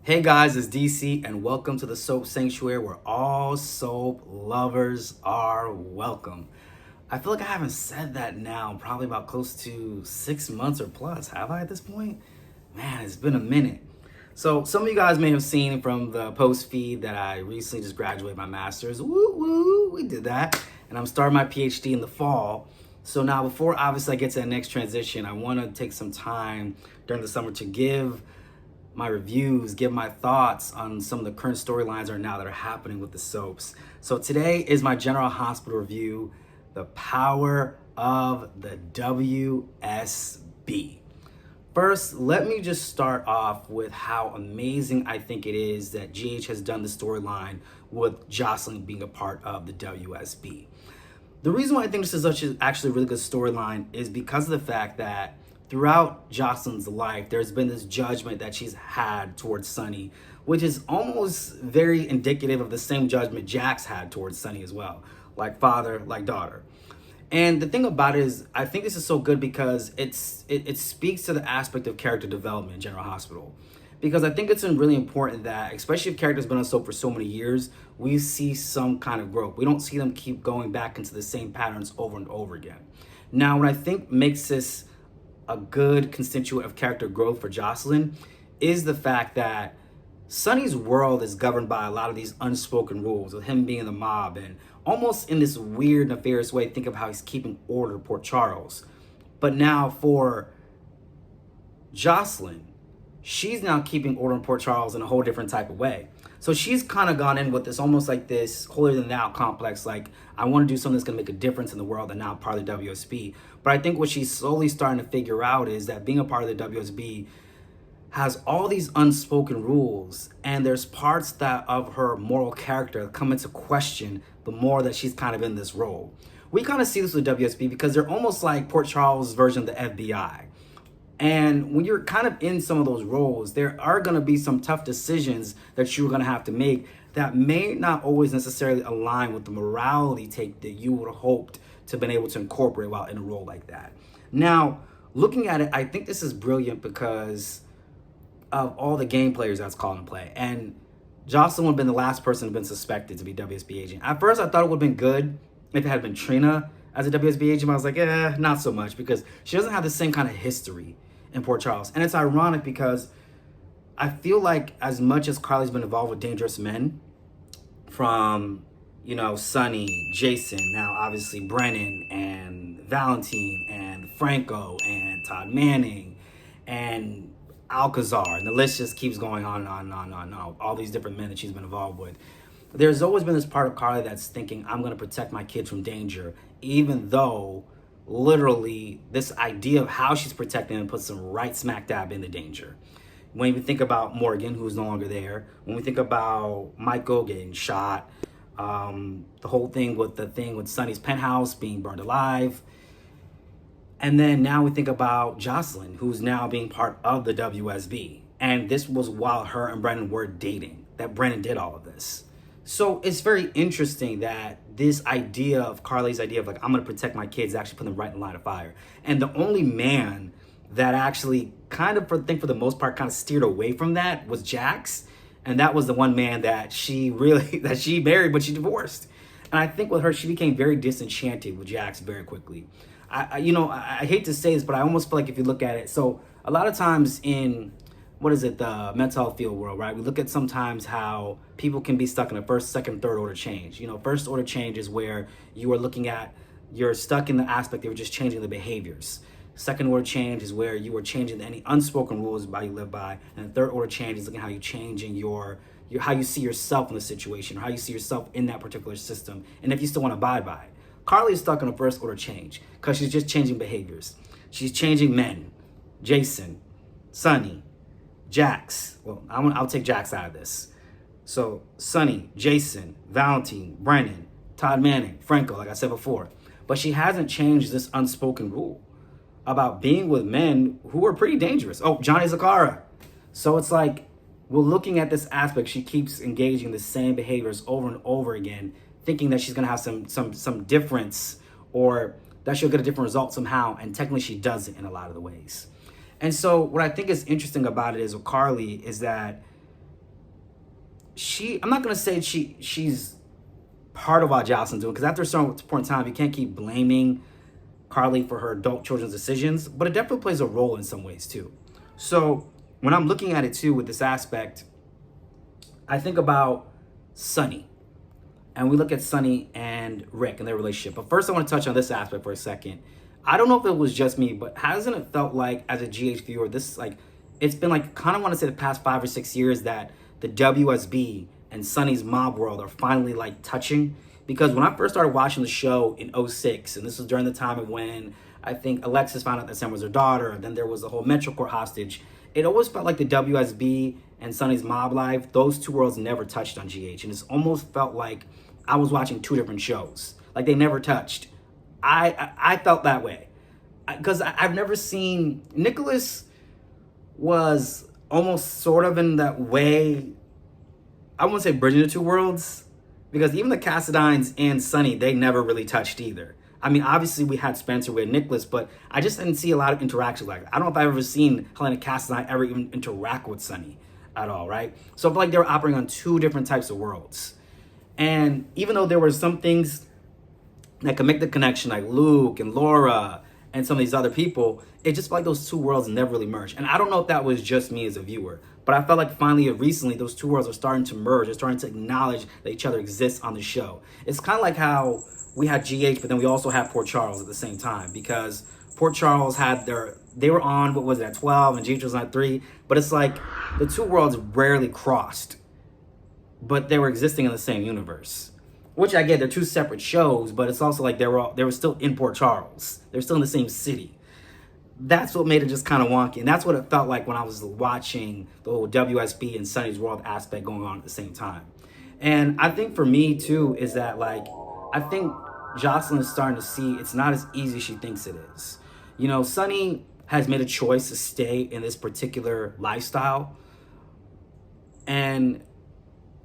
Hey guys, it's DC, and welcome to the Soap Sanctuary where all soap lovers are welcome. I feel like I haven't said that now, probably about close to 6 months or plus. Have I at this point? Man, it's been a minute. So, some of you guys may have seen from the post feed that I recently just graduated my master's. Woo woo, we did that. And I'm starting my PhD in the fall. So, now before obviously I get to the next transition, I want to take some time during the summer to give my reviews, give my thoughts on some of the current storylines right now that are happening with the soaps. So today is my General Hospital review, The Power of the WSB. First, let me just start off with how amazing I think it is that GH has done the storyline with Jocelyn being a part of the WSB. The reason why I think this is such actually a really good storyline is because of the fact that throughout Jocelyn's life, there's been this judgment that she's had towards Sonny, which is almost very indicative of the same judgment Jax had towards Sonny as well, like father, like daughter. And the thing about it is, I think this is so good because it speaks to the aspect of character development in General Hospital. Because I think it's really important that, especially if characters been on soap for so many years, we see some kind of growth. We don't see them keep going back into the same patterns over and over again. Now, what I think makes this a good constituent of character growth for Jocelyn is the fact that Sonny's world is governed by a lot of these unspoken rules, with him being in the mob and almost in this weird, nefarious way, think of how he's keeping order at Port Charles. But now for Jocelyn, she's now keeping order in Port Charles in a whole different type of way. So she's kind of gone in with this almost like this holier than thou complex, like I want to do something that's going to make a difference in the world and now part of the WSB. But I think what she's slowly starting to figure out is that being a part of the WSB has all these unspoken rules, and there's parts that of her moral character come into question the more that she's kind of in this role. We kind of see this with WSB because they're almost like Port Charles' version of the FBI. And when you're kind of in some of those roles, there are going to be some tough decisions that you're going to have to make that may not always necessarily align with the morality take that you would have hoped to have been able to incorporate while in a role like that. Now, looking at it, I think this is brilliant because of all the game players that's called in play. And Jocelyn would have been the last person who'd been suspected to be WSB agent. At first, I thought it would have been good if it had been Trina as a WSB agent, but I was like, not so much, because she doesn't have the same kind of history in Port Charles. And it's ironic because I feel like as much as Carly's been involved with dangerous men, from, Sonny, Jason, now obviously Brennan and Valentine and Franco and Todd Manning and Alcazar, and the list just keeps going on and on and on and on, and on, all these different men that she's been involved with. There's always been this part of Carly that's thinking, I'm going to protect my kids from danger, even though literally this idea of how she's protecting them puts them right smack dab in the danger. When we think about Morgan, who's no longer there, when we think about Michael getting shot, the whole thing with Sonny's penthouse being burned alive, and then now we think about Jocelyn, who's now being part of the WSB. And this was while her and Brennan were dating, that Brennan did all of this. So it's very interesting that this idea of Carly's idea of like, I'm going to protect my kids, actually put them right in line of fire. And the only man that actually kind of, for the most part, kind of steered away from that was Jax. And that was the one man that she married, but she divorced. And I think with her, she became very disenchanted with Jax very quickly. I hate to say this, but I almost feel like if you look at it, so a lot of times in, the mental health field world, right? We look at sometimes how people can be stuck in a first, second, third order change. First order change is where you're stuck in the aspect of just changing the behaviors. Second order change is where you are changing any unspoken rules by you live by. And third order change is looking at how you changing how you see yourself in the situation, or how you see yourself in that particular system, and if you still want to abide by it. Carly is stuck in a first order change because she's just changing behaviors. She's changing men. Jason, Sonny, Jax. Well, I'll take Jax out of this. So Sonny, Jason, Valentine, Brennan, Todd Manning, Franco, like I said before. But she hasn't changed this unspoken rule about being with men who are pretty dangerous. Oh, Johnny Zakara. So it's like we're looking at this aspect. She keeps engaging the same behaviors over and over again, thinking that she's going to have some difference, or that she'll get a different result somehow, and technically she doesn't in a lot of the ways. And so what I think is interesting about it is with Carly is that I'm not gonna say she's part of what Jocelyn's doing, because after a certain point in time, you can't keep blaming Carly for her adult children's decisions, but it definitely plays a role in some ways too. So when I'm looking at it too with this aspect, I think about Sonny, and we look at Sonny and Rick and their relationship. But first I want to touch on this aspect for a second. I don't know if it was just me, but hasn't it felt like as a GH viewer, this like, it's been like, kind of want to say the past 5 or 6 years that the WSB and Sonny's mob world are finally like touching? Because when I first started watching the show in 06, and this was during the time of when I think Alexis found out that Sam was her daughter, and then there was the whole Metro Court hostage, it always felt like the WSB and Sonny's mob life, those two worlds never touched on GH. And it's almost felt like I was watching 2 different shows. Like they never touched. I felt that way. Because I've never seen... Nicholas was almost sort of in that way, I wouldn't say bridging the 2 worlds, because even the Cassadines and Sonny, they never really touched either. I mean, obviously we had Spencer, we had Nicholas, but I just didn't see a lot of interaction like that. I don't know if I've ever seen Helena Cassadine ever even interact with Sonny at all, right? So I feel like they were operating on 2 different types of worlds. And even though there were some things that could make the connection, like Luke and Laura and some of these other people, it just felt like those 2 worlds never really merged. And I don't know if that was just me as a viewer, but I felt like finally recently those 2 worlds are starting to merge. They're starting to acknowledge that each other exists on the show. It's kind of like how we had GH, but then we also had Port Charles at the same time, because Port Charles had they were on, what was it, at 12, and GH was on 3, but it's like the 2 worlds rarely crossed, but they were existing in the same universe. Which I get, they're 2 separate shows, but it's also like they were still in Port Charles. They're still in the same city. That's what made it just kind of wonky. And that's what it felt like when I was watching the whole WSB and Sonny's World aspect going on at the same time. And I think for me too, is that like, I think Jocelyn is starting to see it's not as easy as she thinks it is. You know, Sonny has made a choice to stay in this particular lifestyle. And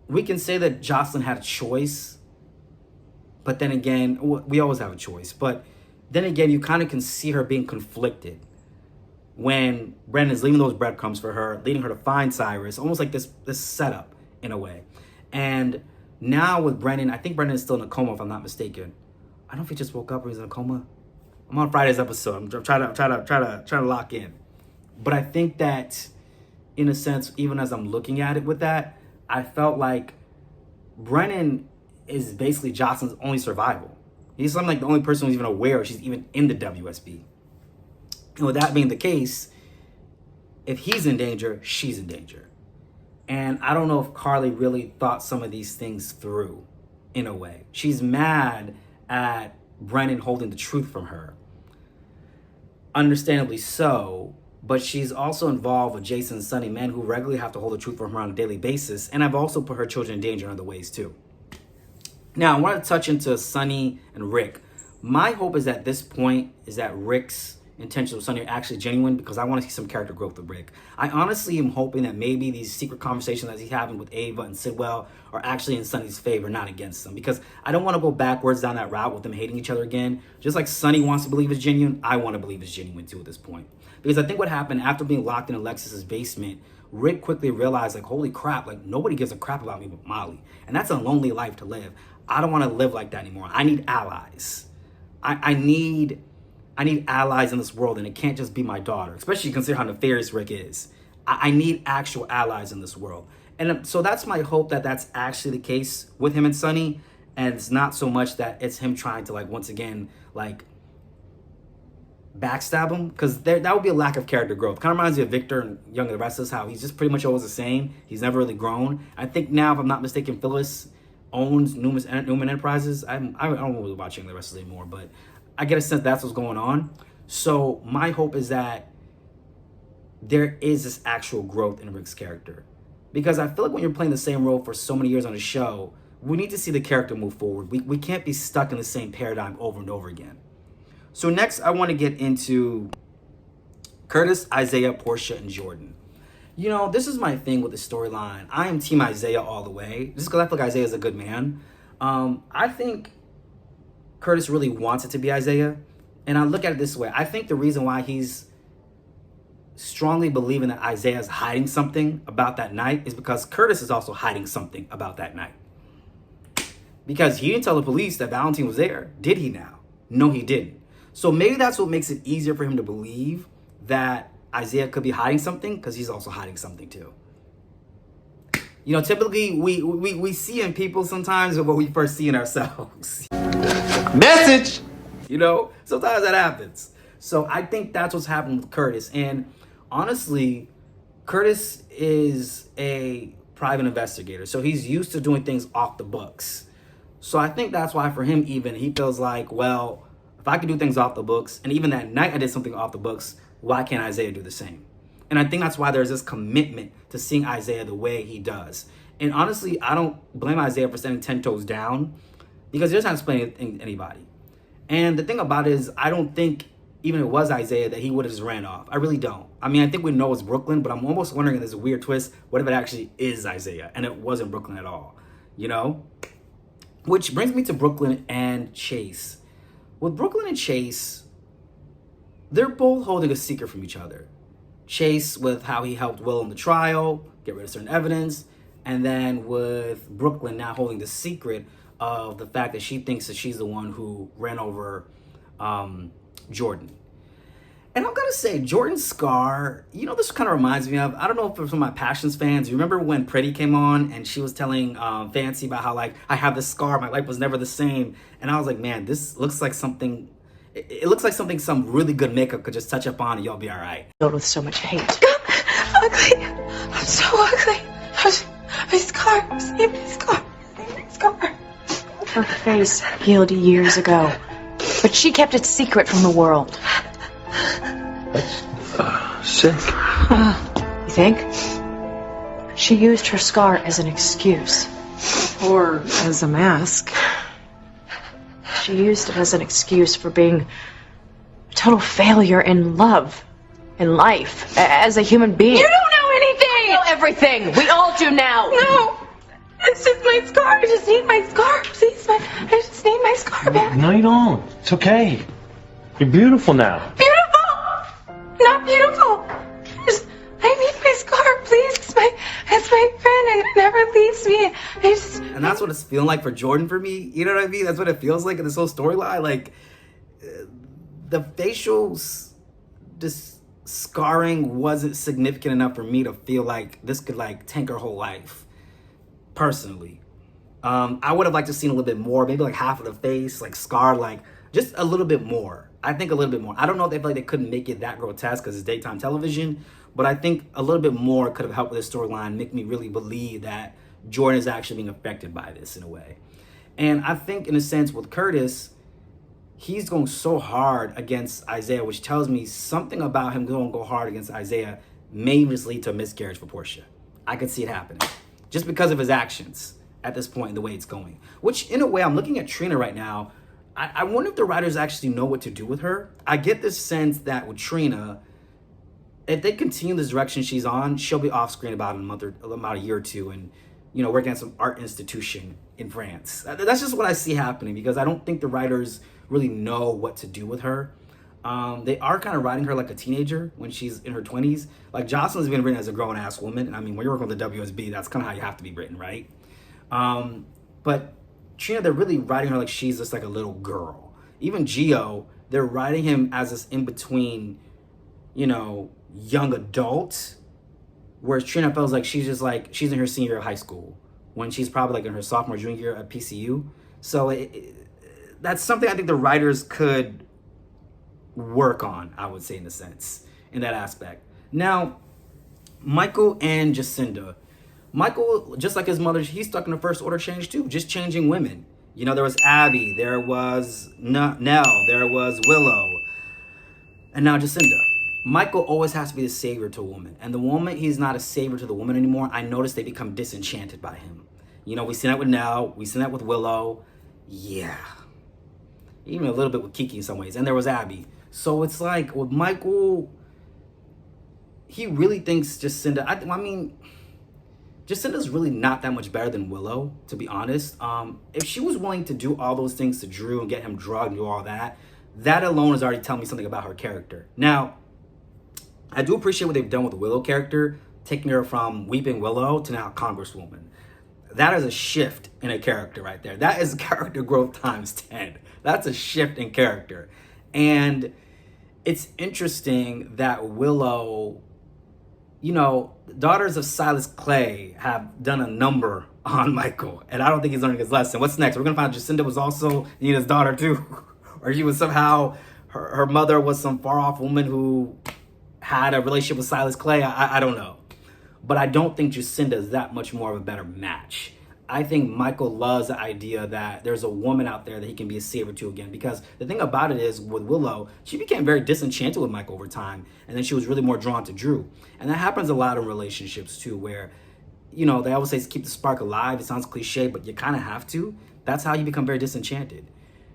we can say that Jocelyn had a choice, but then again, we always have a choice. But then again, you kind of can see her being conflicted when Brandon's leaving those breadcrumbs for her, leading her to find Cyrus, almost like this setup in a way. And now with Brandon, I think Brandon is still in a coma, if I'm not mistaken. I don't know if he just woke up or he's in a coma. I'm on Friday's episode. I'm trying to lock in. But I think that, in a sense, even as I'm looking at it with that, I felt like Brennan is basically Jocelyn's only survival. He's something like the only person who's even aware she's even in the WSB. And with that being the case, if he's in danger, she's in danger. And I don't know if Carly really thought some of these things through in a way. She's mad at Brennan holding the truth from her. Understandably so, but she's also involved with Jason and Sonny, men who regularly have to hold the truth from her on a daily basis. And I've also put her children in danger in other ways too. Now, I want to touch into Sonny and Rick. My hope is at this point is that Rick's intentions with Sonny are actually genuine, because I want to see some character growth with Rick. I honestly am hoping that maybe these secret conversations that he's having with Ava and Sidwell are actually in Sonny's favor, not against them, because I don't want to go backwards down that route with them hating each other again. Just like Sonny wants to believe it's genuine, I want to believe it's genuine too at this point. Because I think what happened after being locked in Alexis's basement, Rick quickly realized, like, holy crap, like, nobody gives a crap about me but Molly. And that's a lonely life to live. I don't want to live like that anymore. I need allies. I need allies in this world, and it can't just be my daughter, especially consider how nefarious Rick is. I need actual allies in this world. And so that's my hope, that that's actually the case with him and Sonny, and it's not so much that it's him trying to, like, once again, like, backstab him, because that would be a lack of character growth. Kind of reminds me of Victor and Young and the Restless, how he's just pretty much always the same. He's never really grown. I think now, if I'm not mistaken, Phyllis owns Newman Enterprises. I don't really watch Young and the Restless anymore, but I get a sense that's what's going on. So my hope is that there is this actual growth in Rick's character. Because I feel like when you're playing the same role for so many years on a show, we need to see the character move forward. We can't be stuck in the same paradigm over and over again. So next, I want to get into Curtis, Isaiah, Portia, and Jordan. You know, this is my thing with the storyline. I am Team Isaiah all the way, just because I feel like Isaiah is a good man. I think Curtis really wants it to be Isaiah. And I look at it this way. I think the reason why he's strongly believing that Isaiah is hiding something about that night is because Curtis is also hiding something about that night. Because he didn't tell the police that Valentine was there, did he now? No, he didn't. So maybe that's what makes it easier for him to believe that Isaiah could be hiding something, because he's also hiding something too. You know, typically we see in people sometimes what we first see in ourselves. Message! You know, sometimes that happens. So I think that's what's happened with Curtis. And honestly, Curtis is a private investigator. So he's used to doing things off the books. So I think that's why for him even, he feels like, well, if I can do things off the books, and even that night I did something off the books, why can't Isaiah do the same? And I think that's why there's this commitment to seeing Isaiah the way he does. And honestly, I don't blame Isaiah for standing 10 toes down, because he doesn't have to explain anybody. And the thing about it is, I don't think even if it was Isaiah that he would have just ran off. I really don't. I mean, I think we know it's Brooklyn, but I'm almost wondering if there's a weird twist. What if it actually is Isaiah and it wasn't Brooklyn at all? You know? Which brings me to Brooklyn and Chase. With Brooklyn and Chase, they're both holding a secret from each other. Chase with how he helped Will in the trial, get rid of certain evidence, and then with Brooklyn now holding the secret of the fact that she thinks that she's the one who ran over Jordan. And I'm gonna say, Jordan's scar, you know, this kind of reminds me of, I don't know if it was some of my Passions fans, you remember when Pretty came on and she was telling Fancy about how, like, I have this scar, my life was never the same. And I was like, man, this looks like something, it looks like something some really good makeup could just touch up on and you'll be all right. Filled with so much hate. Ugly. I'm so ugly. My scar. See my scar. My scar. Her face healed years ago, but she kept it secret from the world. That's sick. You think? She used her scar as an excuse. Or as a mask. She used it as an excuse for being a total failure in love, in life, as a human being. You don't know anything! I know everything! We all do now! No! It's just my scar. I just need my scar. Please, I just need my scar back. No, you don't. It's okay. You're beautiful now. Beautiful! Not beautiful. I need my scar, please. It's my friend and it never leaves me. And that's what it's feeling like for Jordan for me. You know what I mean? That's what it feels like in this whole storyline. Like, the facial scarring wasn't significant enough for me to feel like this could, like, tank her whole life. Personally, I would have liked to seen a little bit more, maybe like half of the face, like scarred, like just a little bit more. I think a little bit more. I don't know if they feel like they couldn't make it that grotesque because it's daytime television, but I think a little bit more could have helped with this storyline, make me really believe that Jordan is actually being affected by this in a way. And I think in a sense with Curtis, he's going so hard against Isaiah, which tells me something about him going to go hard against Isaiah may just lead to a miscarriage for Portia. I could see it happening. Just because of his actions at this point and the way it's going. Which, in a way, I'm looking at Trina right now. I wonder if the writers actually know what to do with her. I get this sense that with Trina, if they continue this direction she's on, she'll be off screen about a year or two and, you know, working at some art institution in France. That's just what I see happening, because I don't think the writers really know what to do with her. They are kind of writing her like a teenager when she's in her 20s. Like, Jocelyn's been written as a grown-ass woman. I mean, when you're working with the WSB, that's kind of how you have to be written, right? But Trina, they're really writing her like she's just like a little girl. Even Gio, they're writing him as this in-between, you know, young adult, whereas Trina feels like she's just like, she's in her senior year of high school when she's probably like in her sophomore, junior year at PCU. So that's something I think the writers could work on, I would say, in a sense, in that aspect. Now, Michael and Jacinda. Michael, just like his mother, he's stuck in the first order change too, just changing women. You know, there was Abby, there was Nell, there was Willow, and now Jacinda. Michael always has to be the savior to a woman. And the moment he's not a savior to the woman anymore, I notice they become disenchanted by him. You know, we see that with Nell, we see that with Willow. Yeah. Even a little bit with Kiki in some ways. And there was Abby. So it's like with Michael, he really thinks Jacinda, I mean, Jacinda's really not that much better than Willow, to be honest. If she was willing to do all those things to Drew and get him drugged and do all that, that alone is already telling me something about her character. Now, I do appreciate what they've done with the Willow character, taking her from Weeping Willow to now Congresswoman. That is a shift in a character right there. That is character growth times 10. That's a shift in character. And it's interesting that Willow, you know, Daughters of Silas Clay have done a number on Michael, and I don't think he's learning his lesson. What's next? We're gonna find Jacinda was also Nina's daughter too, or she was somehow, her mother was some far off woman who had a relationship with Silas Clay. I don't know. But I don't think Jacinda is that much more of a better match. I think Michael loves the idea that there's a woman out there that he can be a savior to again. Because the thing about it is, with Willow, she became very disenchanted with Michael over time. And then she was really more drawn to Drew. And that happens a lot in relationships too, where, you know, they always say keep the spark alive. It sounds cliche, but you kind of have to. That's how you become very disenchanted.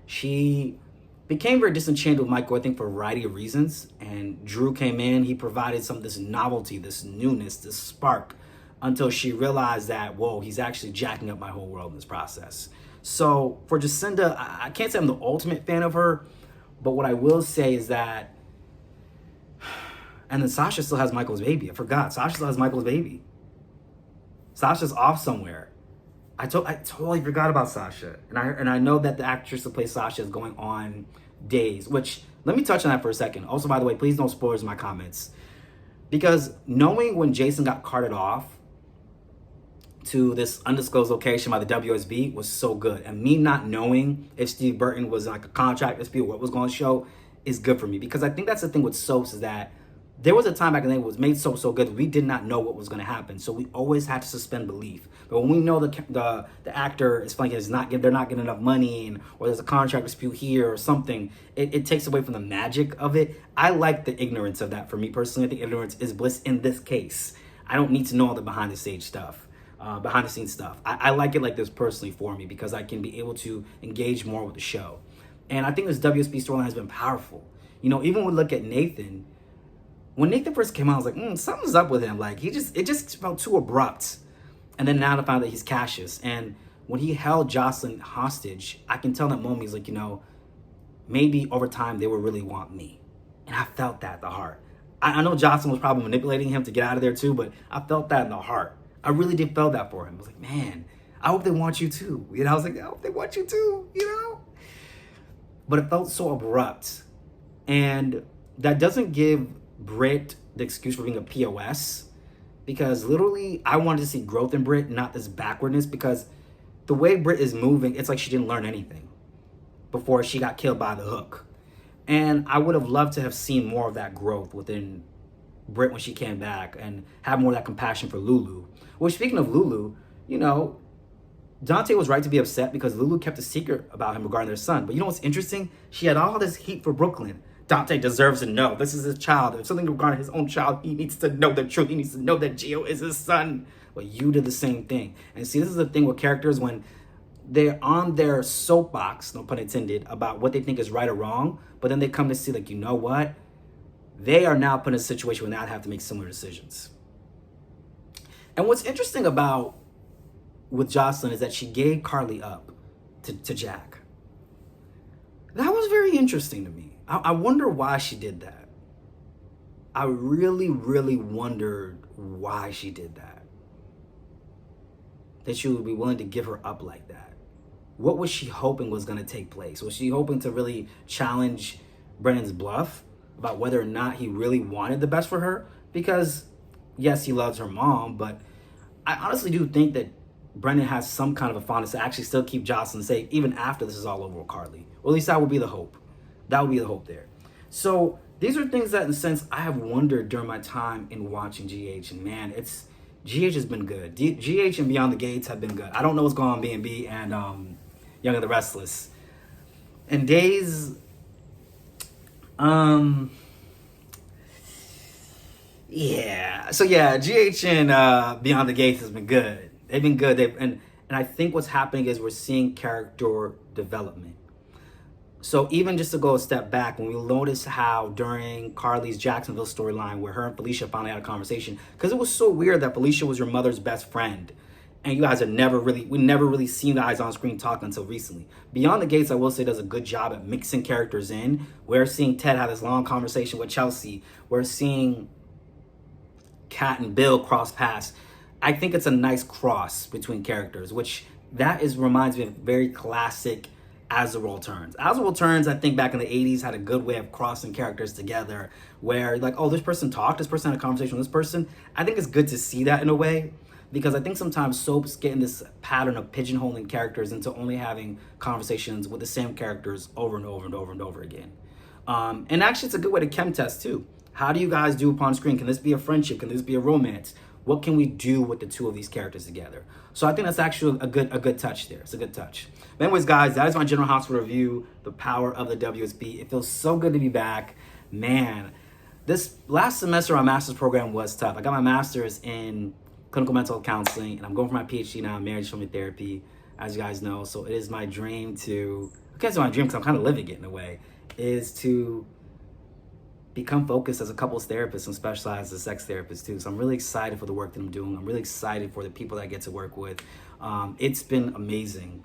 She became very disenchanted with Michael, I think, for a variety of reasons. And Drew came in, he provided some of this novelty, this newness, this spark, until she realized that, whoa, he's actually jacking up my whole world in this process. So for Jacinda, I can't say I'm the ultimate fan of her, but what I will say is that, and then Sasha still has Michael's baby. I forgot, Sasha still has Michael's baby. Sasha's off somewhere. I totally forgot about Sasha. And I know that the actress who plays Sasha is going on days, which, let me touch on that for a second. Also, by the way, please no spoilers in my comments. Because knowing when Jason got carted off to this undisclosed location by the WSB was so good. And me not knowing if Steve Burton was like a contract dispute, what was going to show, is good for me. Because I think that's the thing with soaps, is that there was a time back in the day it was made so good that we did not know what was going to happen. So we always had to suspend belief. But when we know the actor is flanking, they're not getting enough money, and or there's a contract dispute here or something, it takes away from the magic of it. I like the ignorance of that. For me personally, I think ignorance is bliss in this case. I don't need to know all the behind the scenes stuff. I like it like this personally for me, because I can be able to engage more with the show. And I think this WSB storyline has been powerful. You know, even when we look at Nathan, when Nathan first came out, I was like, something's up with him. Like, it just felt too abrupt. And then now to find that he's Cassius. And when he held Jocelyn hostage, I can tell that moment he's like, you know, maybe over time they will really want me. And I felt that in the heart. I know Jocelyn was probably manipulating him to get out of there too, but I felt that in the heart. I really did feel that for him. I was like, man, I hope they want you too. You know, I was like, I hope they want you too, you know? But it felt so abrupt. And that doesn't give Britt the excuse for being a POS, because literally I wanted to see growth in Britt, not this backwardness, because the way Britt is moving, it's like she didn't learn anything before she got killed by the hook. And I would have loved to have seen more of that growth within Britt when she came back, and have more of that compassion for Lulu. Well, speaking of Lulu, you know, Dante was right to be upset because Lulu kept a secret about him regarding their son. But you know what's interesting? She had all this heat for Brooklyn. Dante deserves to know. This is his child. If something regarding his own child, he needs to know the truth. He needs to know that Gio is his son. But you did the same thing. And see, this is the thing with characters when they're on their soapbox, no pun intended, about what they think is right or wrong. But then they come to see, like, you know what? They are now put in a situation where they have to make similar decisions. And what's interesting about with Jocelyn is that she gave Carly up to Jack. That was very interesting to me. I wonder why she did that. I really, really wondered why she did that. That she would be willing to give her up like that. What was she hoping was going to take place? Was she hoping to really challenge Brennan's bluff about whether or not he really wanted the best for her? Because, yes, he loves her mom, but I honestly do think that Brennan has some kind of a fondness to actually still keep Jocelyn safe, even after this is all over with Carly. Or at least that would be the hope. That would be the hope there. So these are things that, in a sense, I have wondered during my time in watching GH. And man, GH has been good. GH and Beyond the Gates have been good. I don't know what's going on B&B and Young and the Restless. And Days, yeah. So yeah, GH and Beyond the Gates has been good. They've been good. And I think what's happening is we're seeing character development. So even just to go a step back, when we notice how during Carly's Jacksonville storyline, where her and Felicia finally had a conversation, because it was so weird that Felicia was your mother's best friend, and you guys have never really seen you guys on screen talk until recently. Beyond the Gates, I will say, does a good job at mixing characters in. We're seeing Ted have this long conversation with Chelsea. We're seeing Kat and Bill cross paths. I think it's a nice cross between characters, which that is reminds me of very classic As the World Turns. As the World Turns, I think back in the 80s had a good way of crossing characters together where like, oh, this person talked, this person had a conversation with this person. I think it's good to see that in a way, because I think sometimes soaps get in this pattern of pigeonholing characters into only having conversations with the same characters over and over and over and over again. And actually, it's a good way to chem test too. How do you guys do upon screen? Can this be a friendship? Can this be a romance? What can we do with the two of these characters together? So I think that's actually a good touch there. It's a good touch. But anyways, guys, that is my General Hospital review, The Power of the WSB. It feels so good to be back. Man, this last semester my master's program was tough. I got my master's in clinical mental health counseling, and I'm going for my PhD now in marriage family therapy, as you guys know. So it is my dream to, I can't say my dream because I'm kind of living it in a way, is to become focused as a couples therapist and specialize as a sex therapist too. So I'm really excited for the work that I'm doing. I'm really excited for the people that I get to work with. It's been amazing,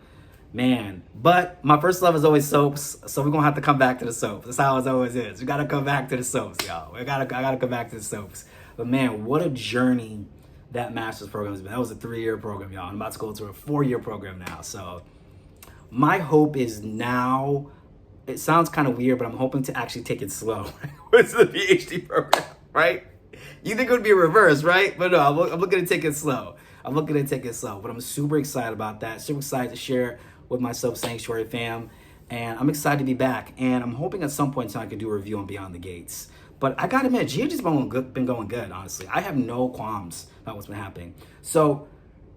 man. But my first love is always soaps, so we're gonna have to come back to the soaps. That's how it always is. We gotta come back to the soaps, y'all. I gotta come back to the soaps. But man, what a journey that master's program has been. That was a 3-year program, y'all. I'm about to go to a 4-year program now. So my hope is now, it sounds kind of weird, but I'm hoping to actually take it slow with the PhD program, right? You think it would be a reverse, right? But no, I'm looking to take it slow. But I'm super excited about that. Super excited to share with my Soap Sanctuary fam. And I'm excited to be back. And I'm hoping at some point in time I can do a review on Beyond the Gates. But I gotta admit, GH has been going good, honestly. I have no qualms about what's been happening. So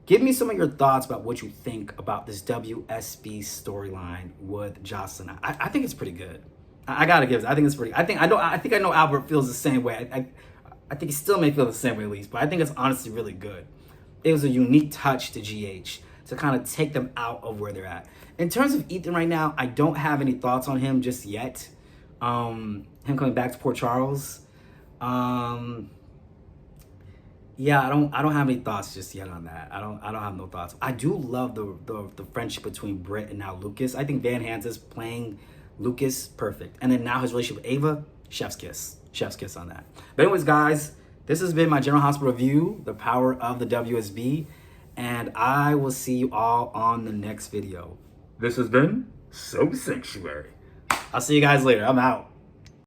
give me some of your thoughts about what you think about this WSB storyline with Jocelyn. I think it's pretty good. I gotta give it. I think it's pretty. I think I know Albert feels the same way. I think he still may feel the same way at least, but I think it's honestly really good. It was a unique touch to GH to kind of take them out of where they're at. In terms of Ethan right now, I don't have any thoughts on him just yet. Him coming back to Port Charles. Yeah, I don't have any thoughts just yet on that. I don't have no thoughts. I do love the friendship between Britt and now Lucas. I think Van Hans is playing Lucas perfect. And then now his relationship with Ava, chef's kiss. Chef's kiss on that. But anyways, guys, this has been my General Hospital review, The Power of the WSB, and I will see you all on the next video. This has been Soap Sanctuary. I'll see you guys later. I'm out.